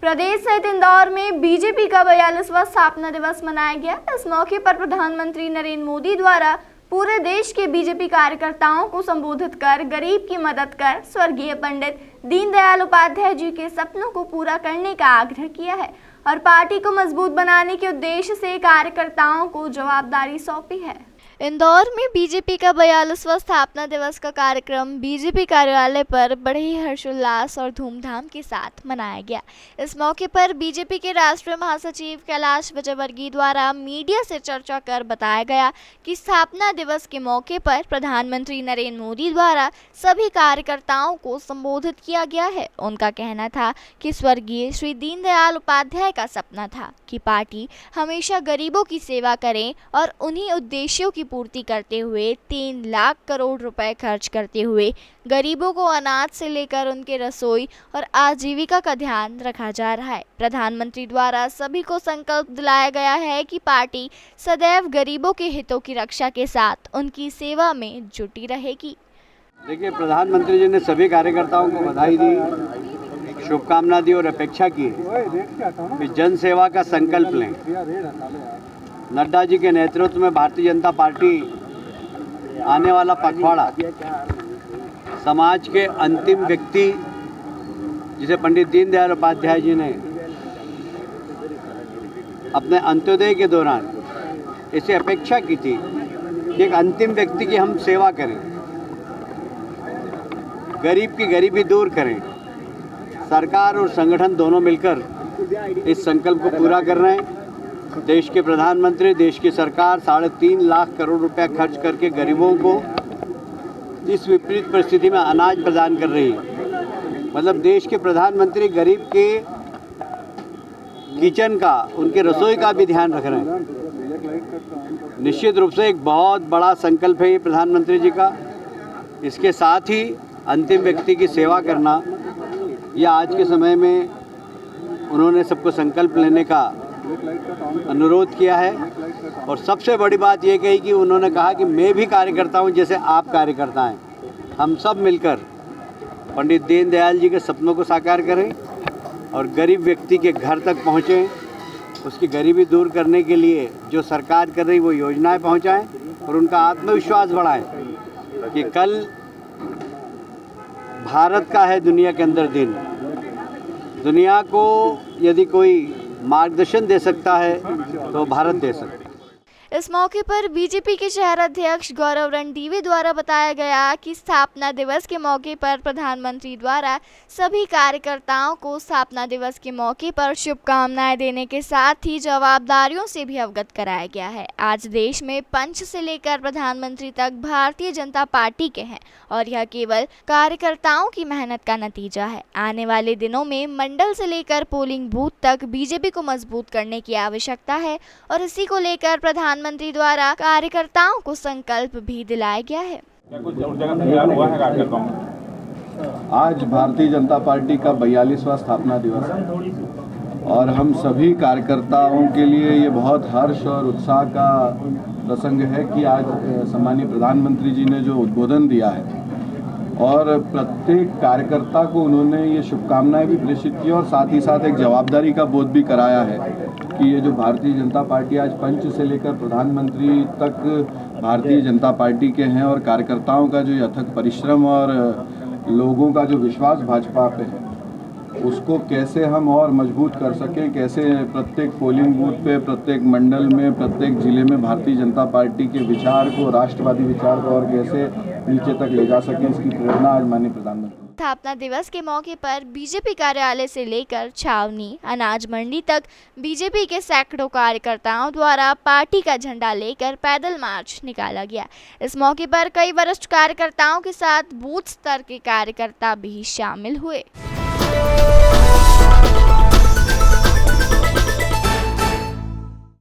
प्रदेश सहित इंदौर में बीजेपी का 42वां स्थापना दिवस मनाया गया। इस मौके पर प्रधानमंत्री नरेंद्र मोदी द्वारा पूरे देश के बीजेपी कार्यकर्ताओं को संबोधित कर गरीब की मदद कर स्वर्गीय पंडित दीनदयाल उपाध्याय जी के सपनों को पूरा करने का आग्रह किया है और पार्टी को मजबूत बनाने के उद्देश्य से कार्यकर्ताओं को जवाबदारी सौंपी है। इंदौर में बीजेपी का 42वां स्थापना दिवस का कार्यक्रम बीजेपी कार्यालय पर बड़े ही हर्षोल्लास और धूमधाम के साथ मनाया गया। इस मौके पर बीजेपी के राष्ट्रीय महासचिव कैलाश विजयवर्गीय द्वारा मीडिया से चर्चा कर बताया गया कि स्थापना दिवस के मौके पर प्रधानमंत्री नरेंद्र मोदी द्वारा सभी कार्यकर्ताओं को संबोधित किया गया है। उनका कहना था कि स्वर्गीय श्री दीनदयाल उपाध्याय का सपना था कि पार्टी हमेशा गरीबों की सेवा करें और उन्हीं उद्देश्यों की पूर्ति करते हुए 3 लाख करोड़ रुपए खर्च करते हुए गरीबों को अनाज से लेकर उनके रसोई और आजीविका का ध्यान रखा जा रहा है। प्रधानमंत्री द्वारा सभी को संकल्प दिलाया गया है कि पार्टी सदैव गरीबों के हितों की रक्षा के साथ उनकी सेवा में जुटी रहेगी। देखिए, प्रधानमंत्री जी ने सभी कार्यकर्ताओं को बधाई दी, शुभकामना दी और अपेक्षा की कि जन सेवा का संकल्प लें। नड्डा जी के नेतृत्व में भारतीय जनता पार्टी आने वाला पखवाड़ा समाज के अंतिम व्यक्ति जिसे पंडित दीनदयाल उपाध्याय जी ने अपने अंत्योदय के दौरान इसे अपेक्षा की थी कि एक अंतिम व्यक्ति की हम सेवा करें, गरीब की गरीबी दूर करें। सरकार और संगठन दोनों मिलकर इस संकल्प को पूरा कर रहे हैं। देश के प्रधानमंत्री, देश की सरकार 3.5 लाख करोड़ रुपया खर्च करके गरीबों को इस विपरीत परिस्थिति में अनाज प्रदान कर रही है। मतलब देश के प्रधानमंत्री गरीब के किचन का, उनके रसोई का भी ध्यान रख रहे हैं। निश्चित रूप से एक बहुत बड़ा संकल्प है ये प्रधानमंत्री जी का। इसके साथ ही अंतिम व्यक्ति की सेवा करना, यह आज के समय में उन्होंने सबको संकल्प लेने का अनुरोध किया है। और सबसे बड़ी बात यह कही कि उन्होंने कहा कि मैं भी कार्यकर्ता हूं जैसे आप कार्यकर्ता हैं। हम सब मिलकर पंडित दीनदयाल जी के सपनों को साकार करें और गरीब व्यक्ति के घर तक पहुंचें, उसकी गरीबी दूर करने के लिए जो सरकार कर रही वो योजनाएं पहुंचाएं और उनका आत्मविश्वास बढ़ाएं कि कल भारत का है दुनिया के अंदर दिन। दुनिया को यदि कोई मार्गदर्शन दे सकता है तो भारत दे सकता है। इस मौके पर बीजेपी के शहर अध्यक्ष गौरव रणदीवे द्वारा बताया गया कि स्थापना दिवस के मौके पर प्रधानमंत्री द्वारा सभी कार्यकर्ताओं को स्थापना दिवस के मौके पर शुभकामनाएं देने के साथ ही जवाबदारियों से भी अवगत कराया गया है। आज देश में पंच से लेकर प्रधानमंत्री तक भारतीय जनता पार्टी के हैं और यह केवल कार्यकर्ताओं की मेहनत का नतीजा है। आने वाले दिनों में मंडल से लेकर पोलिंग बूथ तक बीजेपी को मजबूत करने की आवश्यकता है और इसी को लेकर प्रधानमंत्री द्वारा कार्यकर्ताओं को संकल्प भी दिलाया गया है। आज भारतीय जनता पार्टी का 42वां स्थापना दिवस है और हम सभी कार्यकर्ताओं के लिए ये बहुत हर्ष और उत्साह का प्रसंग है कि आज सम्मानीय प्रधानमंत्री जी ने जो उद्बोधन दिया है और प्रत्येक कार्यकर्ता को उन्होंने ये शुभकामनाएं भी प्रेषित की और साथ ही साथ एक जवाबदारी का बोध भी कराया है कि ये जो भारतीय जनता पार्टी आज पंच से लेकर प्रधानमंत्री तक भारतीय जनता पार्टी के हैं और कार्यकर्ताओं का जो अथक परिश्रम और लोगों का जो विश्वास भाजपा पे है उसको कैसे हम और मजबूत कर सकें, कैसे प्रत्येक पोलिंग बूथ पे, प्रत्येक मंडल में, प्रत्येक जिले में भारतीय जनता पार्टी के विचार को, राष्ट्रवादी विचार को और कैसे नीचे तक ले जा सकें, इसकी प्रेरणा आज माननीय प्रधानमंत्री। स्थापना दिवस के मौके पर बीजेपी कार्यालय से लेकर छावनी, अनाज मंडी तक बीजेपी के सैकड़ों कार्यकर्ताओं द्वारा पार्टी का झंडा लेकर पैदल मार्च निकाला गया। इस मौके पर कई वरिष्ठ कार्यकर्ताओं के साथ बूथ स्तर के कार्यकर्ता भी शामिल हुए।